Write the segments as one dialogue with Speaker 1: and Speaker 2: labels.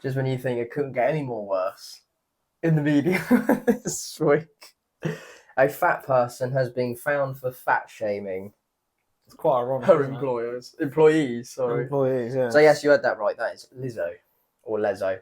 Speaker 1: Just when you think it couldn't get any more worse. In the media this week, a fat person has been found for fat shaming
Speaker 2: It's quite ironic.
Speaker 1: her
Speaker 2: isn't it?
Speaker 1: employees. Sorry.
Speaker 2: Employees, yeah.
Speaker 1: So yes, you heard that right. That is Lizzo or Lezzo.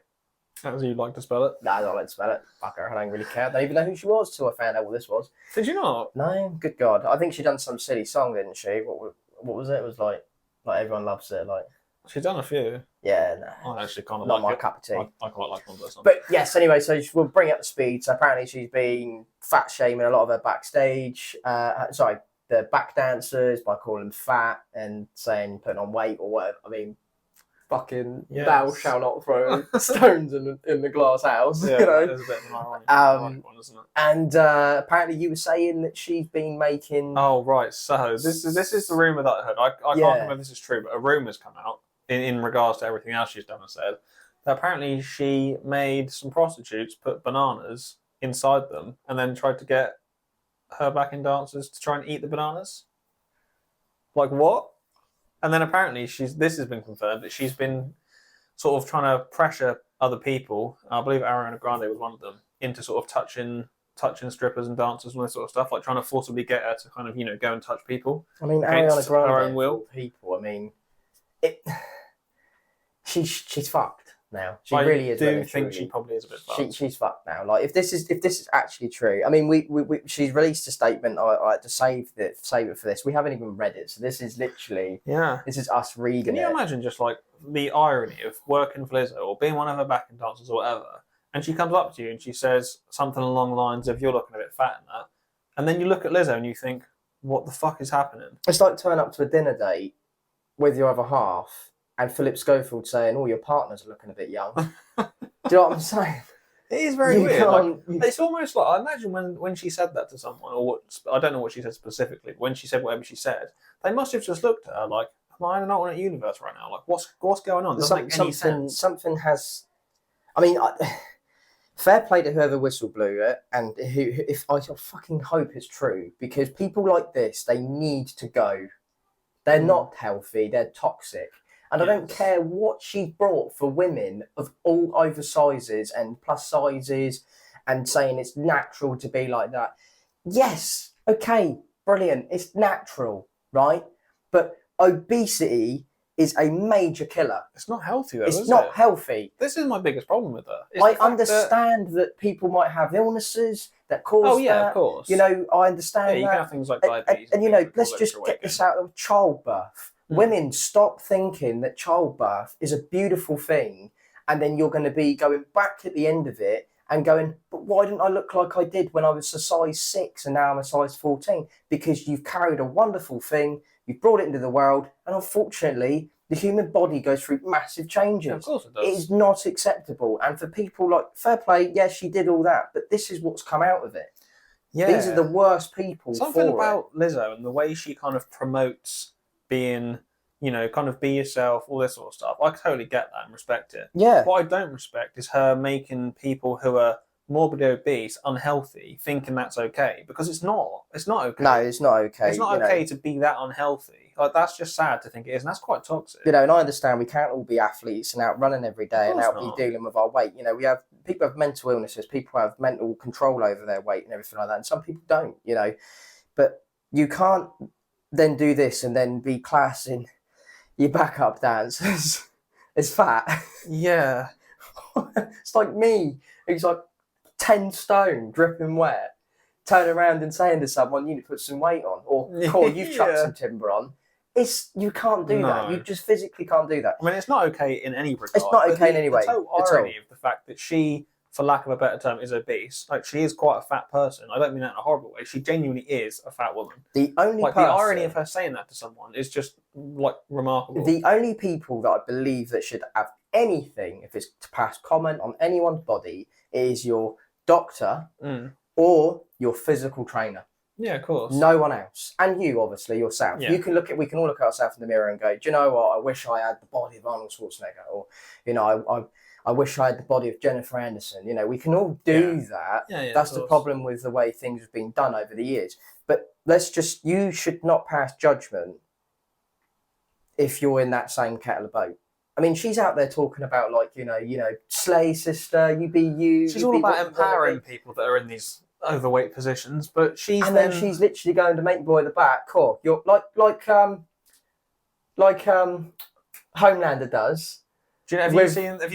Speaker 2: As you'd like to spell it.
Speaker 1: Nah, I don't like to spell it. Fuck her. I don't really care. I don't even know who she was till I found out what this was.
Speaker 2: Did you not?
Speaker 1: No, good God. I think she done some silly song, didn't she? What was it? It was like Everyone Loves It. Like,
Speaker 2: She's done a few.
Speaker 1: yeah, no.
Speaker 2: I actually kind of
Speaker 1: Not
Speaker 2: like
Speaker 1: my
Speaker 2: it.
Speaker 1: cup of tea.
Speaker 2: I quite like one person.
Speaker 1: But yes, anyway, so we'll bring up the speed. So apparently she's been fat shaming a lot of her backstage, the back dancers by calling them fat and saying putting on weight or whatever. I mean, fucking thou shall not throw stones in the glass house.
Speaker 2: Yeah,
Speaker 1: you know?
Speaker 2: there's a bit of an ironic one, isn't it?
Speaker 1: And apparently you were saying that she's been making...
Speaker 2: Oh, right. So this is the rumour that I heard. I can't remember if this is true, but a rumour's come out in regards to everything else she's done and said. That apparently she made some prostitutes put bananas inside them and then tried to get her backing dancers to try and eat the bananas. Like, what? And then apparently this has been confirmed that she's been sort of trying to pressure other people. I believe Ariana Grande was one of them, into sort of touching strippers and dancers and all this sort of stuff, like trying to forcibly get her to kind of, go and touch people.
Speaker 1: I mean, Ariana Grande,
Speaker 2: her own will.
Speaker 1: People. I mean, she's fucked now. She really is.
Speaker 2: I do think she probably is a bit fucked.
Speaker 1: She's fucked now. Like, if this is actually true, I mean, she's released a statement. I had to save it for this. We haven't even read it, so this is literally this is us reading it.
Speaker 2: Can you imagine just like the irony of working for Lizzo or being one of her backing dancers or whatever, and she comes up to you and she says something along the lines of "You're looking a bit fat" in that, and then you look at Lizzo and you think, "What the fuck is happening?"
Speaker 1: It's like turning up to a dinner date with your other half. And Philip Schofield saying, "Oh, your partners are looking a bit young." Do you know what I'm saying?
Speaker 2: It is very weird. Like, it's almost like, I imagine when she said that to someone, or I don't know what she said specifically, but when she said whatever she said, they must have just looked at her like, "Am I not in a universe right now? Like, what's going on? Doesn't make any sense."
Speaker 1: Something has. I mean, fair play to whoever whistle blew it, and if I fucking hope it's true, because people like this, they need to go. They're not healthy. They're toxic. And I don't care what she brought for women of all over sizes and plus sizes and saying it's natural to be like that. Yes, okay, brilliant. It's natural, right? But obesity is a major killer.
Speaker 2: It's not healthy though,
Speaker 1: It's not healthy.
Speaker 2: This is my biggest problem with her.
Speaker 1: I understand that people might have illnesses that cause that.
Speaker 2: Of course.
Speaker 1: I understand that.
Speaker 2: You can have things like diabetes.
Speaker 1: And let's just get this out of childbirth. Women, stop thinking that childbirth is a beautiful thing, and then you're going to be going back at the end of it and going, "But why didn't I look like I did when I was a size 6 and now I'm a size 14? Because you've carried a wonderful thing, you've brought it into the world, and unfortunately, the human body goes through massive changes.
Speaker 2: Yeah, of course it does.
Speaker 1: It is not acceptable. And for people like, fair play, yes, she did all that, but this is what's come out of it. Yeah. These are the worst people.
Speaker 2: Something about Lizzo and the way she kind of promotes being, kind of be yourself, all this sort of stuff. I totally get that and respect it.
Speaker 1: Yeah.
Speaker 2: What I don't respect is her making people who are morbidly obese unhealthy, thinking that's okay, because it's not. It's not okay.
Speaker 1: No, it's not okay.
Speaker 2: It's not okay to be that unhealthy. Like, that's just sad to think it is, and that's quite toxic.
Speaker 1: And I understand we can't all be athletes and out running every day and out be dealing with our weight. We have people have mental illnesses, people have mental control over their weight and everything like that, and some people don't. But you can't then do this and then be classing your backup dancers as fat.
Speaker 2: Yeah.
Speaker 1: It's like me, who's like 10 stone, dripping wet, turn around and saying to someone, "You need to put some weight on," or "Cool, you've chucked some timber on." You can't do that. You just physically can't do that.
Speaker 2: I mean, it's not okay in any regard.
Speaker 1: It's not okay in any way.
Speaker 2: The total irony of the fact that she, for lack of a better term, is obese. Like, she is quite a fat person. I don't mean that in a horrible way. She genuinely is a fat woman.
Speaker 1: The
Speaker 2: irony of her saying that to someone is just like remarkable.
Speaker 1: The only people that I believe that should have anything, if it's to pass comment on anyone's body, is your doctor or your physical trainer.
Speaker 2: Yeah, of course.
Speaker 1: No one else. And you, obviously, yourself.
Speaker 2: Yeah.
Speaker 1: We can all look at ourselves in the mirror and go, "Do you know what? I wish I had the body of Arnold Schwarzenegger," or, I wish I had the body of Jennifer Anderson. We can all do that.
Speaker 2: Yeah,
Speaker 1: that's the problem with the way things have been done over the years. But you should not pass judgment if you're in that same kettle of boat. I mean, she's out there talking about like, slay sister, you be you.
Speaker 2: She's
Speaker 1: you
Speaker 2: all
Speaker 1: be
Speaker 2: about
Speaker 1: what you wanna
Speaker 2: empowering
Speaker 1: be.
Speaker 2: people that are in these overweight positions, but
Speaker 1: Then she's literally going to make boy the back. Cool. You're like Homelander does.
Speaker 2: have you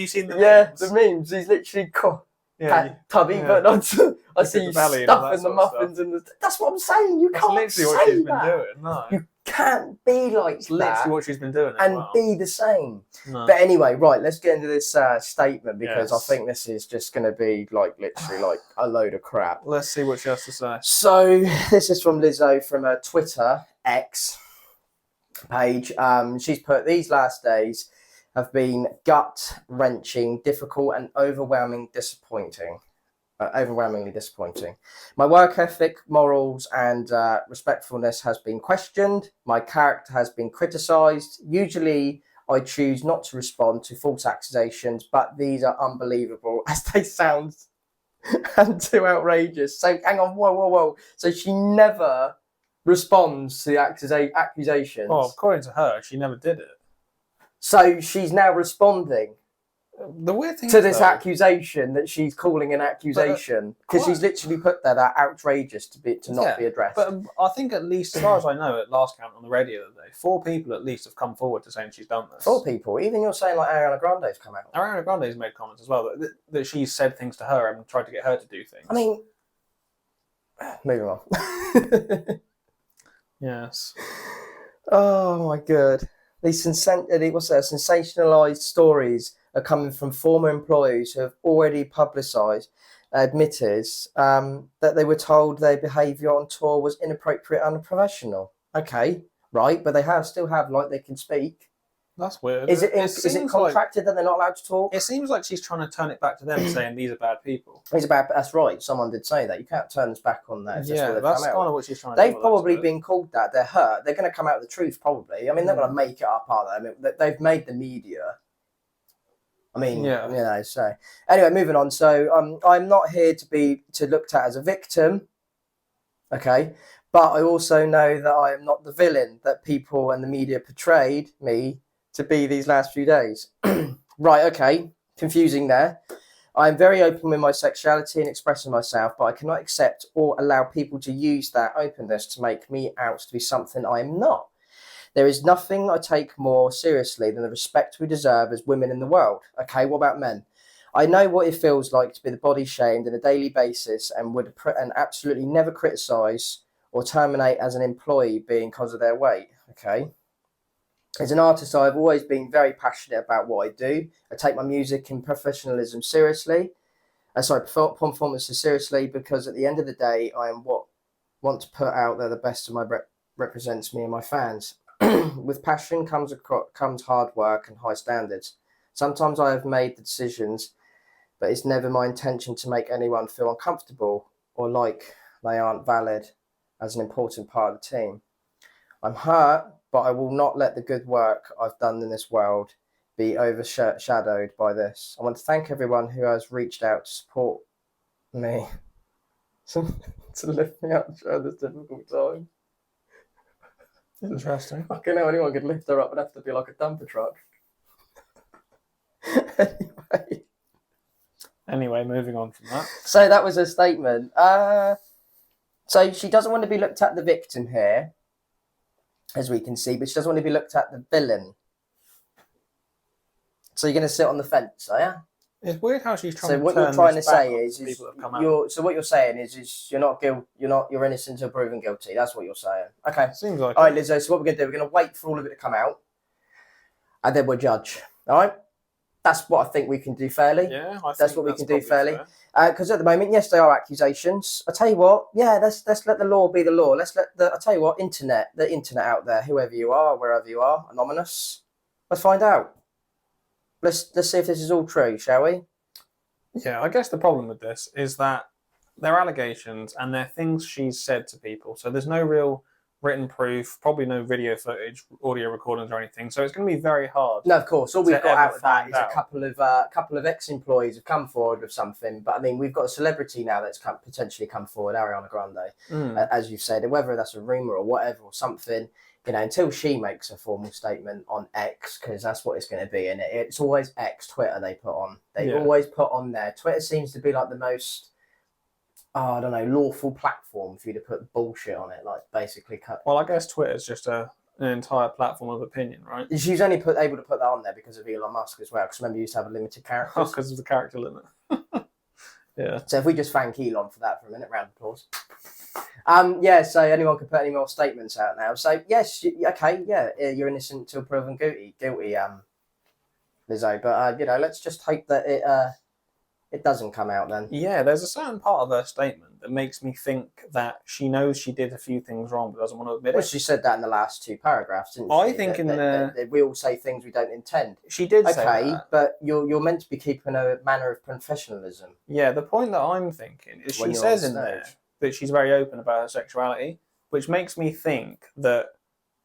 Speaker 2: seen the
Speaker 1: Yeah, the
Speaker 2: memes?
Speaker 1: memes. He's literally Tubby,
Speaker 2: yeah.
Speaker 1: but not. I
Speaker 2: Look
Speaker 1: see
Speaker 2: at
Speaker 1: you
Speaker 2: the belly and all that
Speaker 1: stuffing the
Speaker 2: sort of
Speaker 1: muffins and that's what I'm saying. You
Speaker 2: That's
Speaker 1: can't
Speaker 2: literally what
Speaker 1: say
Speaker 2: she's been
Speaker 1: that.
Speaker 2: doing. No,
Speaker 1: You can't be like
Speaker 2: it's
Speaker 1: that
Speaker 2: literally what she's been doing as
Speaker 1: and
Speaker 2: well.
Speaker 1: be the same.
Speaker 2: No.
Speaker 1: But anyway, right, let's get into this statement because
Speaker 2: Yes.
Speaker 1: I think this is just going to be like literally like a load of crap.
Speaker 2: Let's see what she has to say.
Speaker 1: So this is from Lizzo from her Twitter X page. She's put, these last days have been gut-wrenching, difficult and overwhelmingly disappointing. My work ethic, morals and respectfulness has been questioned. My character has been criticised. Usually I choose not to respond to false accusations, but these are unbelievable as they sound and too outrageous. So hang on, whoa. So she never responds to the accusations.
Speaker 2: Well, according to her, she never did it.
Speaker 1: So she's now responding
Speaker 2: The weird thing
Speaker 1: to
Speaker 2: is,
Speaker 1: this
Speaker 2: though,
Speaker 1: accusation that she's calling an accusation because she's literally put there that outrageous to not be addressed.
Speaker 2: But I think at least, as far as I know, at last count on the radio the other day, 4 people at least have come forward to saying she's done this.
Speaker 1: 4 people. Even you're saying like Ariana Grande's come out.
Speaker 2: Ariana Grande's made comments as well that she's said things to her and tried to get her to do things.
Speaker 1: I mean, moving on.
Speaker 2: Yes.
Speaker 1: Oh my god. These sensationalized stories are coming from former employees who have already admitted that they were told their behaviour on tour was inappropriate and unprofessional. Okay, right, but they still have like they can speak.
Speaker 2: That's weird.
Speaker 1: Is it contracted that they're not allowed to talk?
Speaker 2: It seems like she's trying to turn it back to them, saying these are bad people.
Speaker 1: That's right. Someone did say that. You can't turn this back on that.
Speaker 2: That's kind of what she's trying to do.
Speaker 1: They've probably been called that. They're hurt. They're going to come out with the truth, probably. I mean, they're going to make it up, are they? I mean, they've made the media. I mean, so anyway, moving on. So I'm not here to be looked at as a victim, okay? But I also know that I am not the villain that people and the media portrayed me to be these last few days. Right, okay, confusing there. I am very open with my sexuality and expressing myself, but I cannot accept or allow people to use that openness to make me out to be something I am not. There is nothing I take more seriously than the respect we deserve as women in the world. Okay, what about men? I know what it feels like to be the body shamed on a daily basis and would absolutely never criticise or terminate as an employee because of their weight. Okay. As an artist, I've always been very passionate about what I do. I take my music and professionalism seriously. Performances seriously, because at the end of the day, I am what want to put out there the best of my represents me and my fans. With passion comes hard work and high standards. Sometimes I have made the decisions, but it's never my intention to make anyone feel uncomfortable or like they aren't valid as an important part of the team. I'm hurt, but I will not let the good work I've done in this world be overshadowed by this. I want to thank everyone who has reached out to support me, to lift me up during this difficult time.
Speaker 2: Interesting.
Speaker 1: Fucking hell, anyone could lift her up. It'd have to be like a dumper truck.
Speaker 2: Anyway, moving on from that.
Speaker 1: So that was a statement. So she doesn't want to be looked at the victim here, as we can see, but she doesn't want to be looked at the villain. So you're going to sit on the fence, are you?
Speaker 2: It's weird how she's trying.
Speaker 1: So what you're trying to say is what you're saying is you're not guilty. You're innocent until proven guilty. That's what you're saying. Okay.
Speaker 2: Seems like.
Speaker 1: All right, Lizzo. So what we're going to do? We're going to wait for all of it to come out, and then we'll judge. All right. That's what I think we can do fairly.
Speaker 2: Yeah,
Speaker 1: that's what we can do fairly. Because at the moment, yes, they are accusations. I tell you what, yeah, let's let the law be the law. Let's let the internet out there, whoever you are, wherever you are, anonymous. Let's find out. Let's see if this is all true, shall we?
Speaker 2: Yeah, I guess the problem with this is that they're allegations and they're things she's said to people. So there's no real written proof, probably no video footage, audio recordings or anything. So it's going to be very hard.
Speaker 1: No, of course. All we've got out of that is a couple of ex-employees have come forward with something. But I mean, we've got a celebrity now that's potentially come forward, Ariana Grande, as you've said. And whether that's a rumor or whatever or something, until she makes a formal statement on X, because that's what it's going to be, and it's always X, Twitter they put on. They always put on there. Twitter seems to be like the most, I don't know, lawful platform for you to put bullshit on it, like basically cut.
Speaker 2: Well, I guess Twitter's just an entire platform of opinion, right?
Speaker 1: She's only able to put that on there because of Elon Musk as well, because remember you used to have a limited characters.
Speaker 2: Because of the character limit. Yeah.
Speaker 1: So if we just thank Elon for that for a minute, round of applause. So anyone can put any more statements out now. So yes, okay, yeah, you're innocent till proven guilty, Lizzo. But let's just hope that it doesn't come out then.
Speaker 2: Yeah, there's a certain part of her statement that makes me think that she knows she did a few things wrong but doesn't want to admit it.
Speaker 1: Well, she said that in the last 2 paragraphs, didn't she?
Speaker 2: I think that
Speaker 1: we all say things we don't intend.
Speaker 2: She did say that.
Speaker 1: Okay, but you're meant to be keeping a manner of professionalism.
Speaker 2: Yeah, the point that I'm thinking is she says in there that she's very open about her sexuality, which makes me think that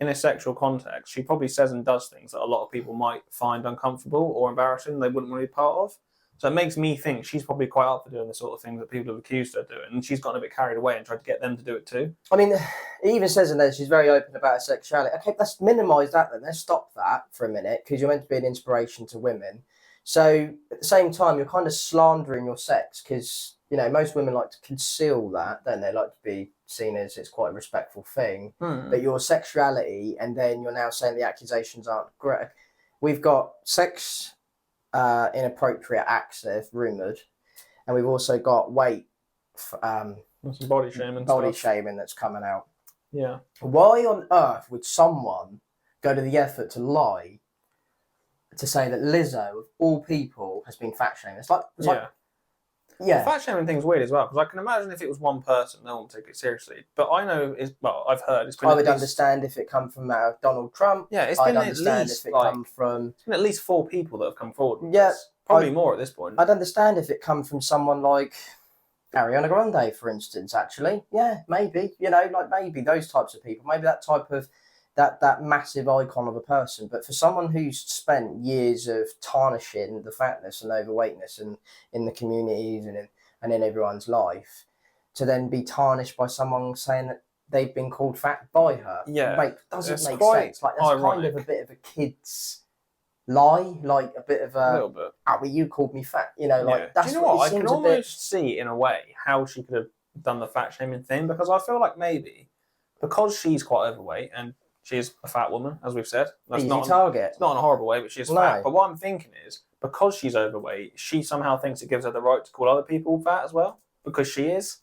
Speaker 2: in a sexual context, she probably says and does things that a lot of people might find uncomfortable or embarrassing, they wouldn't want to be part of. So it makes me think she's probably quite up for doing the sort of things that people have accused her of doing, and she's gotten a bit carried away and tried to get them to do it too.
Speaker 1: I mean, it even says in there she's very open about her sexuality. Okay, let's minimise that then. Let's stop that for a minute, because you're meant to be an inspiration to women. So at the same time, you're kind of slandering your sex, because most women like to conceal that, don't they? Like to be seen as it's quite a respectful thing. But your sexuality, and then you're now saying the accusations aren't great. We've got sex inappropriate acts that are rumoured, and we've also got weight,
Speaker 2: some body shaming,
Speaker 1: shaming that's coming out.
Speaker 2: Yeah.
Speaker 1: Why on earth would someone go to the effort to lie to say that Lizzo, of all people, has been fat shamed?
Speaker 2: The fat shaming thing's weird as well, because I can imagine if it was one person, no one would take it seriously. But I know I've heard it's been.
Speaker 1: I would understand if it come from Donald Trump.
Speaker 2: Yeah, it's
Speaker 1: I'd
Speaker 2: been
Speaker 1: understand
Speaker 2: at least
Speaker 1: if it come from.
Speaker 2: It's been at least 4 people that have come forward.
Speaker 1: Yeah,
Speaker 2: probably more at this point.
Speaker 1: I'd understand if it come from someone like Ariana Grande, for instance. Actually, yeah, maybe maybe those types of people, maybe that type of that massive icon of a person. But for someone who's spent years of tarnishing the fatness and overweightness and in the communities and in everyone's life, to then be tarnished by someone saying that they've been called fat by her, doesn't make sense. Like, that's kind of a bit of a kid's lie, like a bit of a
Speaker 2: little bit.
Speaker 1: Oh, well, you called me fat,
Speaker 2: That's. Do you know what? I can almost see in a way how she could have done the fat shaming thing, because I feel like maybe because she's quite overweight and she's a fat woman, as we've said. That's
Speaker 1: not target.
Speaker 2: It's not in a horrible way, but she's fat. But what I'm thinking is, because she's overweight, she somehow thinks it gives her the right to call other people fat as well, because she is.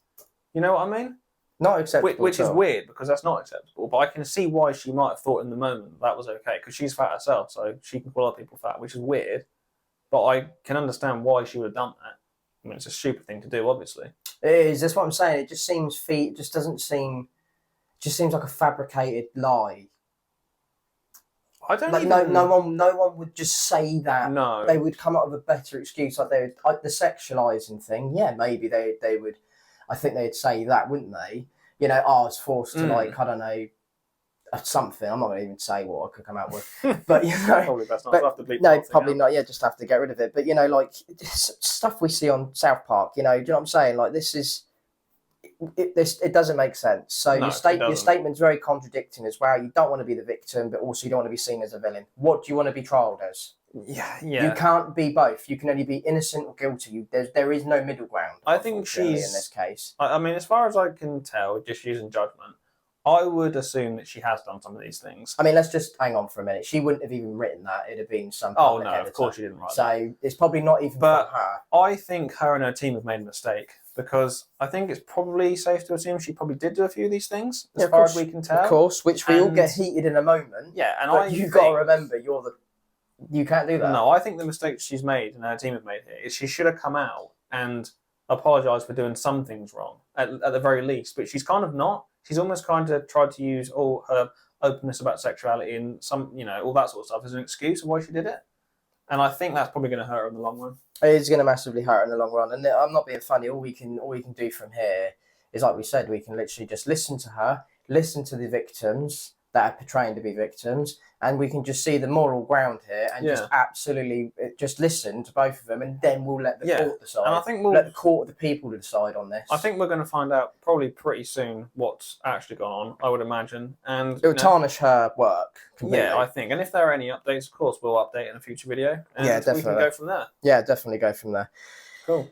Speaker 2: You know what I mean?
Speaker 1: Not acceptable.
Speaker 2: Which is weird, because that's not acceptable. But I can see why she might have thought in the moment that was okay, because she's fat herself, so she can call other people fat, which is weird. But I can understand why she would have done that. I mean, it's a stupid thing to do, obviously.
Speaker 1: It is. That's what I'm saying. It just seems just seems like a fabricated lie.
Speaker 2: I don't
Speaker 1: no one would just say that.
Speaker 2: No.
Speaker 1: They would come up with a better excuse, like the sexualizing thing. Yeah, maybe they would. I think they'd say that, wouldn't they? I was forced to I don't know, something. I'm not going to even say what I could come out with, but
Speaker 2: probably best not to have to bleep.
Speaker 1: No, probably not. Yeah, just have to get rid of it. But like stuff we see on South Park. Do you know what I'm saying? Like this is. It doesn't make sense. So your statement's very contradicting as well. You don't want to be the victim, but also you don't want to be seen as a villain. What do you want to be trialed as?
Speaker 2: Yeah.
Speaker 1: You can't be both. You can only be innocent or guilty. There is no middle ground.
Speaker 2: I think she's
Speaker 1: in this case.
Speaker 2: I mean, as far as I can tell, just using judgment, I would assume that she has done some of these things.
Speaker 1: I mean, let's just hang on for a minute. She wouldn't have even written that. It'd have been some.
Speaker 2: Oh no, of course she didn't write that.
Speaker 1: So it's probably not even from her.
Speaker 2: I think her and her team have made a mistake, because I think it's probably safe to assume she probably did do a few of these things, as far as we can tell.
Speaker 1: Of course, which we all get heated in a moment.
Speaker 2: Yeah, and
Speaker 1: you've got to remember, you can't do that.
Speaker 2: No, I think the mistake she's made and her team have made here is she should have come out and apologised for doing some things wrong, at the very least. But she's kind of not. She's almost kind of tried to use all her openness about sexuality and all that sort of stuff as an excuse of why she did it. And I think that's probably going to hurt her in the long run.
Speaker 1: It is going to massively hurt her in the long run. And I'm not being funny. All we can do from here is, like we said, we can literally just listen to her, listen to the victims. that are portraying to be victims, and we can just see the moral ground here and just absolutely just listen to both of them, and then we'll let the court decide.
Speaker 2: And I think
Speaker 1: let the court of the people decide on this.
Speaker 2: I think we're going to find out probably pretty soon what's actually gone on, I would imagine. And
Speaker 1: it'll tarnish her work completely.
Speaker 2: Yeah, I think. And if there are any updates, of course, we'll update in a future video. And
Speaker 1: definitely.
Speaker 2: we can go from there.
Speaker 1: Yeah, definitely go from there.
Speaker 2: Cool.